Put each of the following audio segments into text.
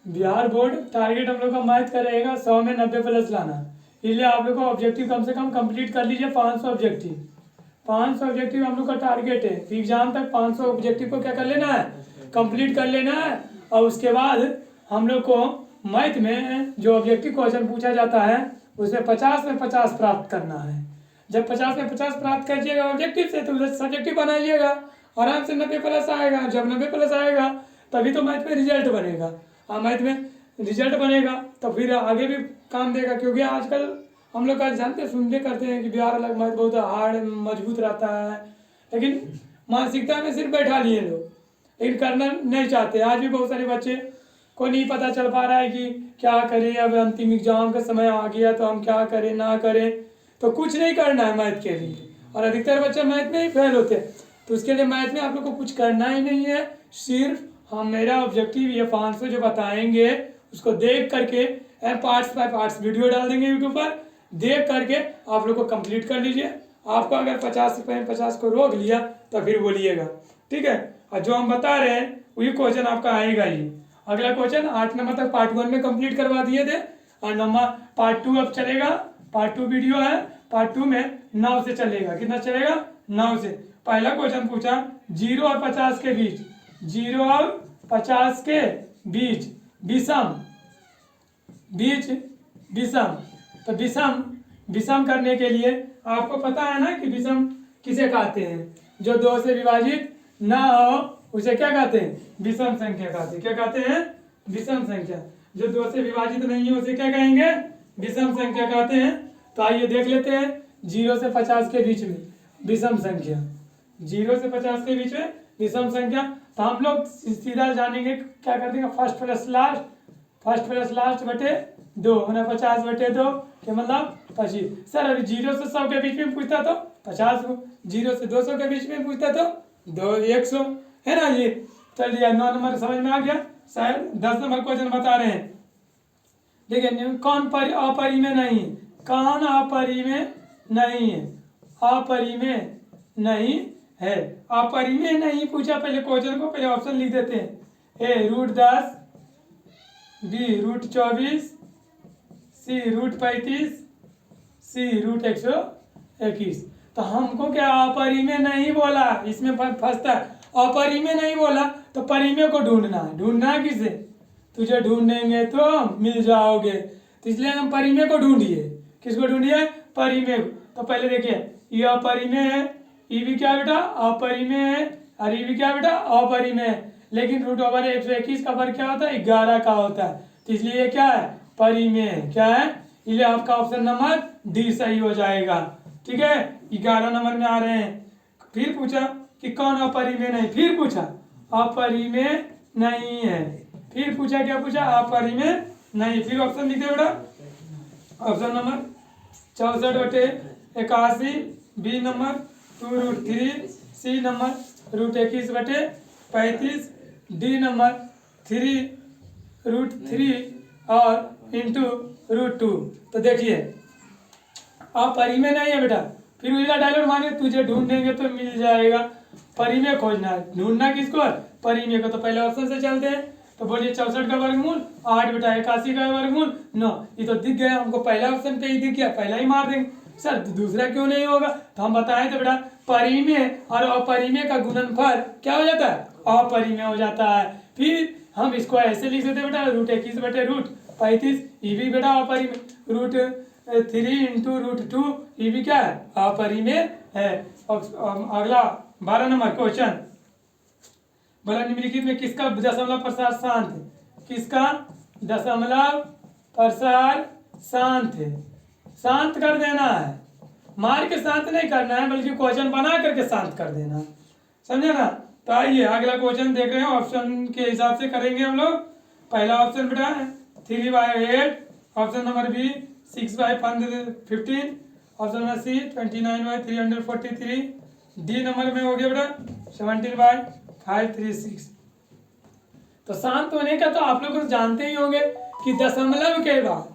Bihar board target हम लोग का मैथ का रहेगा 100 में 90 प्लस लाना। इसलिए आप लोग का ऑब्जेक्टिव कम से कम कंप्लीट कर लीजिए 500 ऑब्जेक्टिव। 500 ऑब्जेक्टिव हम लोग का टारगेट है कि एग्जाम तक 500 ऑब्जेक्टिव को क्या कर लेना है, कंप्लीट कर लेना है। और उसके बाद हम लोग को मैथ में जो ऑब्जेक्टिव क्वेश्चन पूछा जाता है उसमें 50 में 50 प्राप्त करना है। जब 50 में 50 प्राप्त करिएगा ऑब्जेक्टिव से तो उधर सब्जेक्टिव बनाइएगा, आराम से 90 प्लस आएगा। जब 90 प्लस आएगा तभी तो मैथ में रिजल्ट बनेगा। हाँ, मैथ में रिजल्ट बनेगा तो फिर आगे भी काम देगा। क्योंकि आजकल हम लोग का जानते सुनते करते हैं कि बिहार अलग मैथ बहुत हार्ड मजबूत रहता है, लेकिन मानसिकता में सिर्फ बैठा लिए लोग, लेकिन करना नहीं चाहते। आज भी बहुत सारे बच्चे को नहीं पता चल पा रहा है कि क्या करें, अब अंतिम एग्जाम का समय आ गया तो हम क्या करें ना करें। तो कुछ नहीं करना है मैथ के लिए, और अधिकतर बच्चे मैथ में ही फेल होते हैं। तो उसके लिए मैथ में आप लोग को कुछ करना ही नहीं है, सिर्फ हम मेरा ऑब्जेक्टिव ये 500 जो बताएंगे उसको देख करके पार्ट्स बाय पार्ट्स वीडियो डाल देंगे यूट्यूब पर, देख करके आप लोग को कंप्लीट कर लीजिए। आपको अगर 50 रुपये 50 को रोक लिया तो फिर बोलिएगा, ठीक है। और जो हम बता रहे हैं वही क्वेश्चन आपका आएगा ही। अगला क्वेश्चन 8 नंबर तक पार्ट 1 में कंप्लीट करवा दिए थे, और नंबर पार्ट 2 अब चलेगा। पार्ट 2 वीडियो है, पार्ट 2 में 9 से चलेगा। कितना चलेगा? 9 से। पहला क्वेश्चन पूछा 0 और 50 के बीच, 0 और 50 के बीच विषम तो विषम करने के लिए आपको पता है ना कि विषम किसे कहते हैं? जो 2 से विभाजित ना हो उसे क्या कहते हैं? विषम संख्या कहते हैं। क्या कहते हैं? विषम संख्या। जो 2 से विभाजित नहीं है उसे क्या कहेंगे? विषम संख्या कहते हैं। तो आइए देख लेते हैं 0 से 50 के बीच में विषम संख्या। 0 से 50 के बीच में विषम संख्या। तो हम लोग सीधा जानेंगे, क्या कर देंगे, फर्स्ट प्लस लास्ट बटे 2 होना 50/2 क्या मतलब 25। सर अभी 0 से 100 के बीच में पूछता तो 50 को, 0 से 200 के बीच में पूछता तो 100 है ना। ये चलिए 9 नंबर समझ में आ गया। शायद 10 नंबर क्वेश्चन बता रहे हैं। देखिए कौन अपरिमेय नहीं है, कौन अपरिमेय नहीं है, अपरिमेय नहीं है। अपरिमेय नहीं पूछा पहले क्वेश्चन को, पहले ऑप्शन लिख देते हैं। ए √10, बी √24, सी √35, सी √121। तो हमको क्या अपरिमेय नहीं बोला, इसमें फंसता है। अपरिमेय नहीं बोला तो परिमेय को ढूंढना है। ढूंढना है किसे? तुझे ढूंढेंगे तो मिल जाओगे। तो इसलिए हम परिमेय को ढूंढिए। किसको ढूंढिए? परिमेय को। तो पहले देखिए ये अपरिमेय है, ये भी क्या बेटा? अपरिमेय है, और ये भी क्या बेटा? अपरिमेय है। लेकिन √121 का वर्ग क्या होता है? 11 का होता है। तो इसलिए ये क्या है? परिमेय है। क्या है? इसलिए आपका ऑप्शन नंबर डी सही हो जाएगा, ठीक है। 11 नंबर में आ रहे हैं। फिर पूछा कि कौन अपरिमेय नहीं, फिर पूछा अपरिमेय नहीं है। फिर पूछा, क्या पूछा? अपरिमेय नहीं। फिर ऑप्शन लिख दे बेटा। Option number 64/81, B number 2√3, C number √21/35, D number 3√3 और इंटू √2। तो देखिए अपरिमेय नहीं है बेटा। फिर उजला डायलॉग मारे तुझे ढूंढेंगे तो मिल जाएगा। परिमेय खोजना है, ढूंढना किसको है? परिमेय को। तो पहले ऑप्शन से चलते हैं। तो बोलिए 64 का वर्गमूल 8 बेटा, 81 का वर्गमूल 9। ये तो दिख गया हमको, पहला ऑप्शन पे ही दिख गया, पहला ही मार देंगे। सर दूसरा क्यों नहीं होगा? तो हम बताएं तो बेटा परिमेय और अपरिमेय का गुणनफल क्या हो जाता है? अपरिमेय हो जाता है। फिर हम इसको ऐसे लिख देते बेटा √21/√35, ये भी बेटा अपरिमेय। √3 इंटू √2, ये भी क्या है? अपरिमेय है। अगला 12 नंबर क्वेश्चन बोला निम्नलिखित में किसका दशमलव प्रसार शांत है? किसका दशमलव प्रसार शांत है? शांत कर देना है, मार के शांत नहीं करना है, बल्कि क्वेश्चन बना करके शांत कर देना, समझे ना। तो आइए अगला क्वेश्चन देख रहे हैं, ऑप्शन के हिसाब से करेंगे हम लोग। पहला ऑप्शन बेटा 3/8, option number B 6/15, option number C 29/343, D number में हो गया बेटा 17/536। तो शांत होने का तो आप लोग जानते ही होंगे कि दशमलव के बाद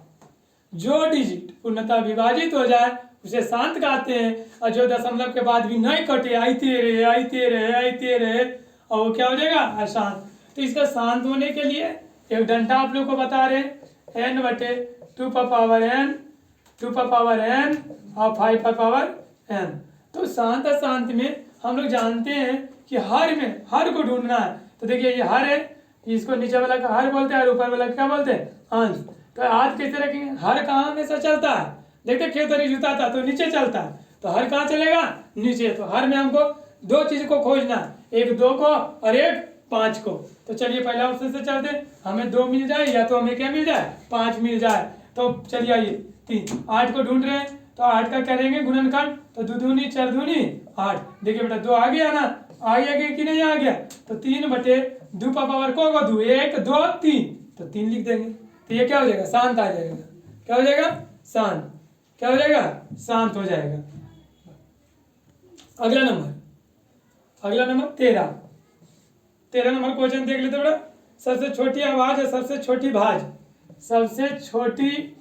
जो डिजिट पूर्णतः विभाजित हो जाए उसे शांत कहते हैं, और जो दशमलव के बाद भी नहीं कटे, आते रहे और वो क्या हो जाएगा? अशांत। तो इसका शांत होने के लिए एक डंडा आप लोग को बता रहे n बटे 2 पर पावर n, 2 पर पावर n और 5 पर पावर n। तो शांत अशांत में हम लोग जानते हैं कि हर में हर को ढूंढना है। तो देखिए ये हर है, इसको नीचे वाला का हर बोलते हैं और ऊपर वाला क्या बोलते हैं, अंश। तो आज कैसे रखेंगे, हर कहाँ हमेशा चलता है, देखते खेत जूता था तो नीचे चलता है, तो हर कहाँ चलेगा, नीचे। तो हर में हमको दो चीज को खोजना है, एक 2 को और एक 5 को। तो चलिए पहला ऑप्शन से चलते हैं, हमें 2 मिल जाए या तो हमें क्या मिल जाए, 5 मिल जाए। तो चलिए आइए 3 8 को ढूंढ रहे हैं, तो 8 का करेंगे गुणनखंड, तो 2 दूनी 4 दूनी 8। देखिए बेटा 2 आ गया ना, आ गया कि नहीं आ गया, तो 3 बटे 2 पर पावर को 2 1 2 3, तो 3 लिख देंगे। तो ये क्या हो जाएगा, शांत आ जाएगा। क्या हो जाएगा, शांत। क्या हो जाएगा, शांत हो जाएगा। अगला नंबर 13 नंबर क्वेश्चन देख लेते बेटा। सबसे छोटी आवाज और सबसे छोटी भाज, सबसे छोटी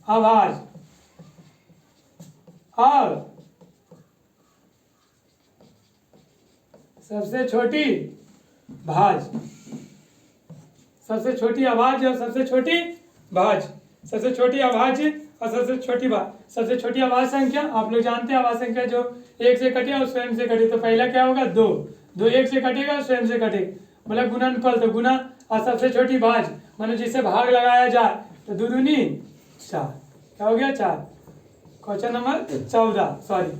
आवाज और सबसे छोटी भाज, सबसे छोटी आवाज और सबसे छोटी भाज, सबसे छोटी आवाज और सबसे छोटी भाज। सबसे छोटी आवाज संख्या आप लोग जानते हैं, आवाज संख्या जो 1 से कटे और स्वयं से कटे। तो पहला क्या होगा, 2 2 1 से कटेगा स्वयं से कटेगा, मतलब गुणनफल, तो गुना। और सबसे छोटी भाज मतलब जिससे भाग लगाया जाए, तो 2 दूनी 4। क्या हो गया, 4। Question number 14, sorry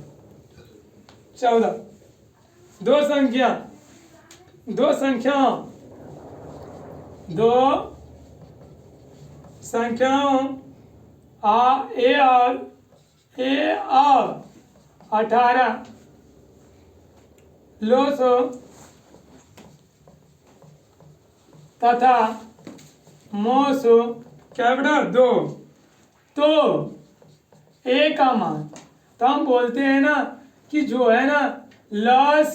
14। दो संख्याओं ए और 18 लोसो तथा मोसो क्या बेटा 2, तो ए का मान, तो हम बोलते हैं ना कि जो है ना लस